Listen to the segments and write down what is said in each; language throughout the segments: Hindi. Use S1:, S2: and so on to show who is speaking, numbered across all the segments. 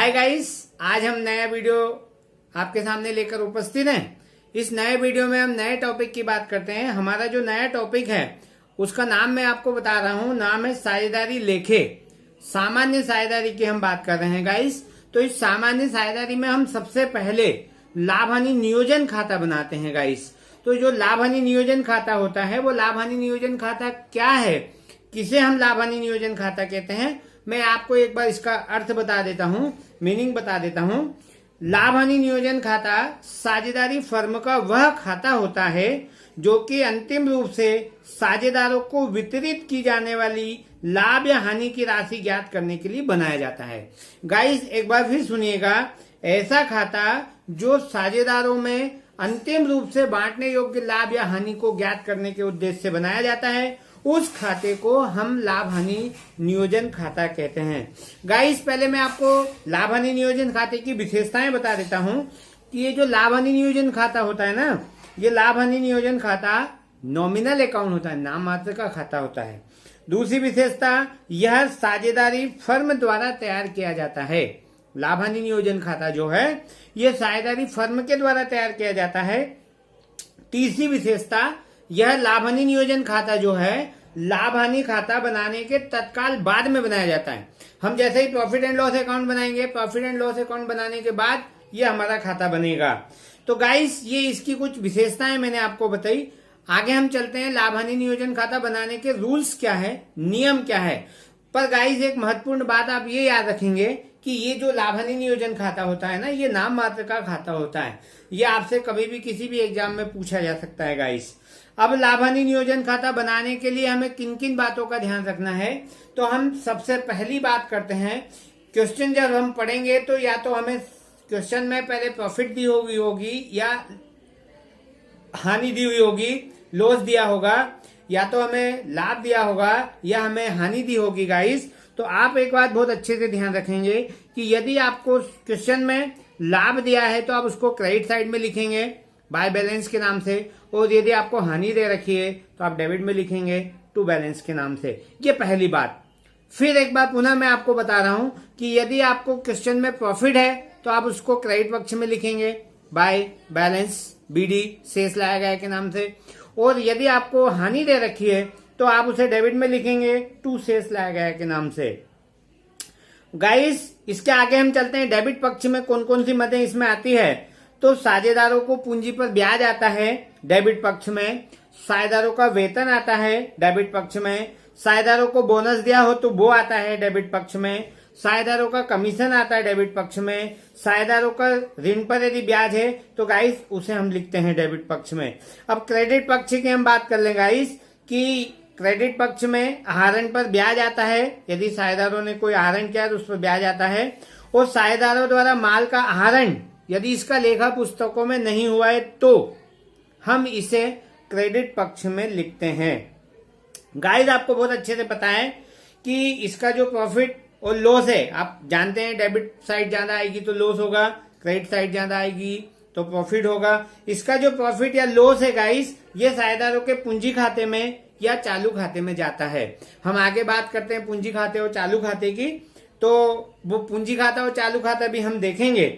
S1: हाय गाइस, आज हम नया वीडियो आपके सामने लेकर उपस्थित हैं। इस नए वीडियो में हम नए टॉपिक की बात करते हैं। हमारा जो नया टॉपिक है उसका नाम मैं आपको बता रहा हूं। नाम है साझेदारी लेखे। सामान्य साझेदारी की हम बात कर रहे हैं गाइस। तो इस सामान्य साझेदारी में हम सबसे पहले लाभ हानि नियोजन खाता बनाते हैं गाइस। तो जो लाभ हानि नियोजन खाता होता है वो लाभ हानि नियोजन खाता क्या है, किसे हम लाभ हानि नियोजन खाता कहते हैं, मैं आपको एक बार इसका अर्थ बता देता हूं, मीनिंग बता देता हूं। लाभ हानि नियोजन खाता साझेदारी फर्म का वह खाता होता है जो कि अंतिम रूप से साझेदारों को वितरित की जाने वाली लाभ या हानि की राशि ज्ञात करने के लिए बनाया जाता है। गाइस एक बार फिर सुनिएगा, ऐसा खाता जो साझेदारों में अंतिम रूप से बांटने योग्य लाभ या हानि को ज्ञात करने के उद्देश्य से बनाया जाता है, उस खाते को हम लाभ हानि नियोजन खाता कहते हैं। गाइस पहले मैं आपको लाभ हानि नियोजन खाते की विशेषताएं बता देता हूं कि ये जो लाभ हानि नियोजन खाता होता है ना, ये लाभ हानि नियोजन खाता नॉमिनल अकाउंट होता है, नाम मात्र का खाता होता है। दूसरी विशेषता, यह साझेदारी फर्म द्वारा तैयार किया जाता है। लाभ हानि नियोजन खाता जो है यह साझेदारी फर्म के द्वारा तैयार किया जाता है। तीसरी विशेषता, यह लाभ हानि नियोजन खाता जो है लाभ हानि खाता बनाने के तत्काल बाद में बनाया जाता है। हम जैसे ही प्रॉफिट एंड लॉस अकाउंट बनाएंगे, प्रॉफिट एंड लॉस अकाउंट बनाने के बाद ये हमारा खाता बनेगा। तो गाइस ये इसकी कुछ विशेषताएं मैंने आपको बताई। आगे हम चलते हैं, लाभ हानि नियोजन खाता बनाने के रूल्स क्या है, नियम क्या है। पर गाइस एक महत्वपूर्ण बात आप ये याद रखेंगे कि ये जो लाभ हानि नियोजन खाता होता है ना, ये नाम मात्र का खाता होता है। ये आपसे कभी भी किसी भी एग्जाम में पूछा जा सकता है गाइस। अब लाभ हानि नियोजन खाता बनाने के लिए हमें किन किन बातों का ध्यान रखना है, तो हम सबसे पहली बात करते हैं, क्वेश्चन जब हम पढ़ेंगे तो या तो हमें क्वेश्चन में पहले प्रॉफिट दी होगी या हानि दी हुई होगी, लॉस दिया होगा, या तो हमें लाभ दिया होगा या हमें हानि दी होगी गाइस। तो आप एक बात बहुत अच्छे से ध्यान रखेंगे कि यदि आपको क्वेश्चन में लाभ दिया है तो आप उसको क्रेडिट साइड में लिखेंगे बाय बैलेंस के नाम से, और यदि आपको हानि दे रखी है तो आप डेबिट में लिखेंगे टू बैलेंस के नाम से। ये पहली बात। फिर एक बार पुनः मैं आपको बता रहा हूं कि यदि आपको क्वेश्चन में प्रॉफिट है तो आप उसको क्रेडिट पक्ष में लिखेंगे बाय बैलेंस बीडी शेष लाया गया के नाम से, और यदि आपको हानि दे रखी है तो आप उसे डेबिट में लिखेंगे टू शेष लाया गया के नाम से। गाइस इसके आगे हम चलते हैं, डेबिट पक्ष में कौन कौन सी मदें इसमें आती है। तो साझेदारों को पूंजी पर ब्याज आता है डेबिट पक्ष में, साझेदारों का वेतन आता है डेबिट पक्ष में, साझेदारों को बोनस दिया हो तो वो आता है डेबिट पक्ष में, साझेदारों का कमीशन आता है डेबिट पक्ष में, साझेदारों का ऋण पर यदि ब्याज है तो गाइस उसे हम लिखते हैं डेबिट पक्ष में। अब क्रेडिट पक्ष की हम बात कर लें गाइस कि क्रेडिट पक्ष में आहरण पर ब्याज आता है, यदि साझेदारों ने कोई आहरण किया तो उस पर ब्याज आता है, और साझेदारों द्वारा माल का आहरण यदि इसका लेखा पुस्तकों में नहीं हुआ है तो हम इसे क्रेडिट पक्ष में लिखते हैं। गाइस आपको बहुत अच्छे से पता है कि इसका जो प्रॉफिट और लॉस है, आप जानते हैं डेबिट साइड ज्यादा आएगी तो लॉस होगा, क्रेडिट साइड ज्यादा आएगी तो प्रॉफिट होगा। इसका जो प्रॉफिट या लॉस है गाइस, ये साझेदारों के पूंजी खाते में या चालू खाते में जाता है। हम आगे बात करते हैं पूंजी खाते और चालू खाते की, तो वो पूंजी खाता और चालू खाता भी हम देखेंगे।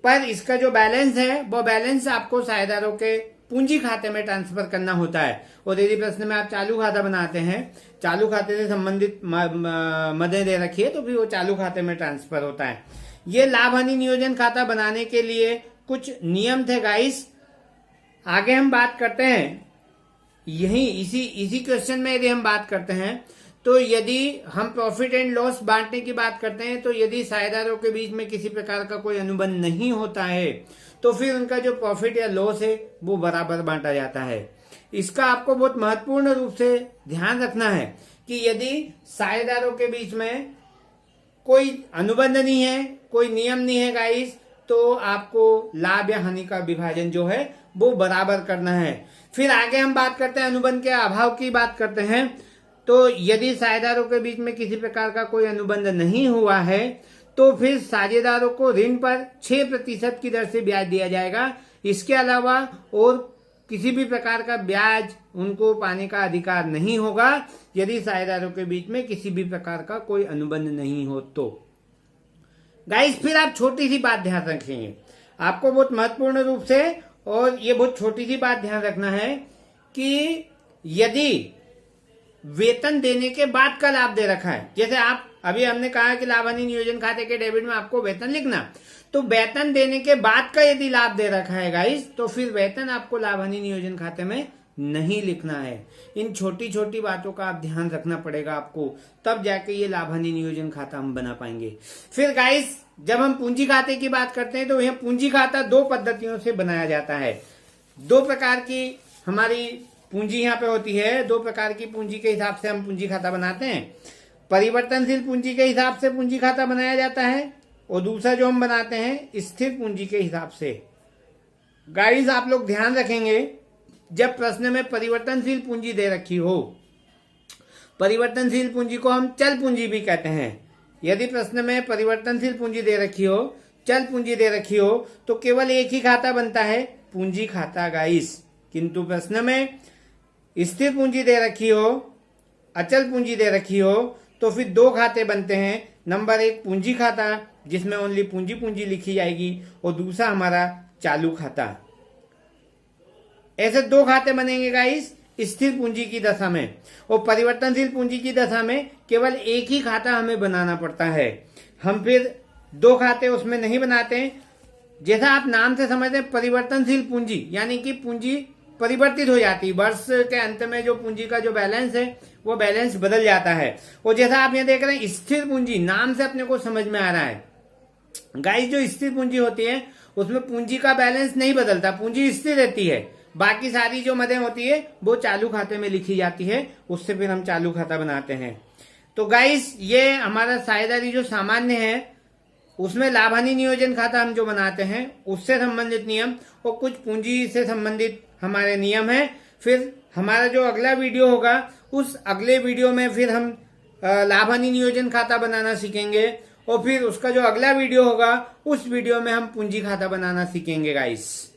S1: पर इसका जो बैलेंस है वो बैलेंस आपको साझेदारों के पूंजी खाते में ट्रांसफर करना होता है, और यदि प्रश्न में आप चालू खाता बनाते हैं, चालू खाते से संबंधित मदें दे रखी है तो फिर वो चालू खाते में ट्रांसफर होता है। ये लाभ हानि नियोजन खाता बनाने के लिए कुछ नियम थे गाइस। आगे हम बात करते हैं, यही इसी क्वेश्चन में यदि हम बात करते हैं तो यदि हम प्रॉफिट एंड लॉस बांटने की बात करते हैं, तो यदि साझेदारों के बीच में किसी प्रकार का कोई अनुबंध नहीं होता है तो फिर उनका जो प्रॉफिट या लॉस है वो बराबर बांटा जाता है। इसका आपको बहुत महत्वपूर्ण रूप से ध्यान रखना है कि यदि साझेदारों के बीच में कोई अनुबंध नहीं है, कोई नियम नहीं है गाइस, तो आपको लाभ या हानि का विभाजन जो है वो बराबर करना है। फिर आगे हम बात करते हैं अनुबंध के अभाव की बात करते हैं। तो यदि साझेदारों के बीच में किसी प्रकार का कोई अनुबंध नहीं हुआ है तो फिर साझेदारों को ऋण पर 6% की दर से ब्याज दिया जाएगा। इसके अलावा और किसी भी प्रकार का ब्याज उनको पाने का अधिकार नहीं होगा यदि साझेदारों के बीच में किसी भी प्रकार का कोई अनुबंध नहीं हो तो। गाइस फिर आप छोटी सी बात ध्यान रखेंगे, आपको बहुत महत्वपूर्ण रूप से, और ये बहुत छोटी सी बात ध्यान रखना है कि यदि वेतन देने के बाद का लाभ दे रखा है, जैसे आप अभी हमने कहा कि लाभ हानि नियोजन खाते के डेबिट में आपको वेतन लिखना, तो वेतन देने के बाद का यदि लाभ दे रखा है गाइस, तो फिर वेतन आपको लाभ हानि नियोजन खाते में नहीं लिखना है। इन छोटी छोटी बातों का आप ध्यान रखना पड़ेगा आपको, तब जाके ये लाभ हानि नियोजन खाता हम बना पाएंगे। फिर गाइस जब हम पूंजी खाते की बात करते हैं तो यह पूंजी खाता दो पद्धतियों से बनाया जाता है। दो प्रकार की हमारी पूंजी यहाँ पे होती है, दो प्रकार की पूंजी के हिसाब से हम पूंजी खाता बनाते हैं। परिवर्तनशील पूंजी के हिसाब से पूंजी खाता बनाया जाता है, और दूसरा जो हम बनाते हैं स्थिर पूंजी के हिसाब से। गाइस आप लोग ध्यान रखेंगे, जब प्रश्न में परिवर्तनशील पूंजी दे रखी हो, परिवर्तनशील पूंजी को हम चल पूंजी भी कहते हैं। यदि प्रश्न में परिवर्तनशील पूंजी दे रखी हो, चल पूंजी दे रखी हो, तो केवल एक ही खाता बनता है, पूंजी खाता गाइस। किंतु प्रश्न में स्थिर पूंजी दे रखी हो, अचल पूंजी दे रखी हो, तो फिर दो खाते बनते हैं। नंबर एक पूंजी खाता जिसमें ओनली पूंजी पूंजी लिखी जाएगी, और दूसरा हमारा चालू खाता। ऐसे दो खाते बनेंगे गाइस स्थिर पूंजी की दशा में, और परिवर्तनशील पूंजी की दशा में केवल एक ही खाता हमें बनाना पड़ता है। हम फिर दो खाते उसमें नहीं बनाते हैं। जैसा आप नाम से समझते हैं परिवर्तनशील पूंजी, यानी कि पूंजी परिवर्तित हो जाती है, वर्ष के अंत में जो पूंजी का जो बैलेंस है वो बैलेंस बदल जाता है। और जैसा आप यहाँ देख रहे हैं स्थिर पूंजी, नाम से अपने को समझ में आ रहा है गाइस, जो स्थिर पूंजी होती है उसमें पूंजी का बैलेंस नहीं बदलता, पूंजी स्थिर रहती है। बाकी सारी जो मदें होती है वो चालू खाते में लिखी जाती है, उससे फिर हम चालू खाता बनाते हैं। तो गाइस ये हमारा साझेदारी जो सामान्य है उसमें लाभ हानि नियोजन खाता हम जो बनाते हैं उससे संबंधित नियम, और कुछ पूंजी से संबंधित हमारे नियम है। फिर हमारा जो अगला वीडियो होगा उस अगले वीडियो में फिर हम लाभ हानि नियोजन खाता बनाना सीखेंगे, और फिर उसका जो अगला वीडियो होगा उस वीडियो में हम पूंजी खाता बनाना सीखेंगे गाइस।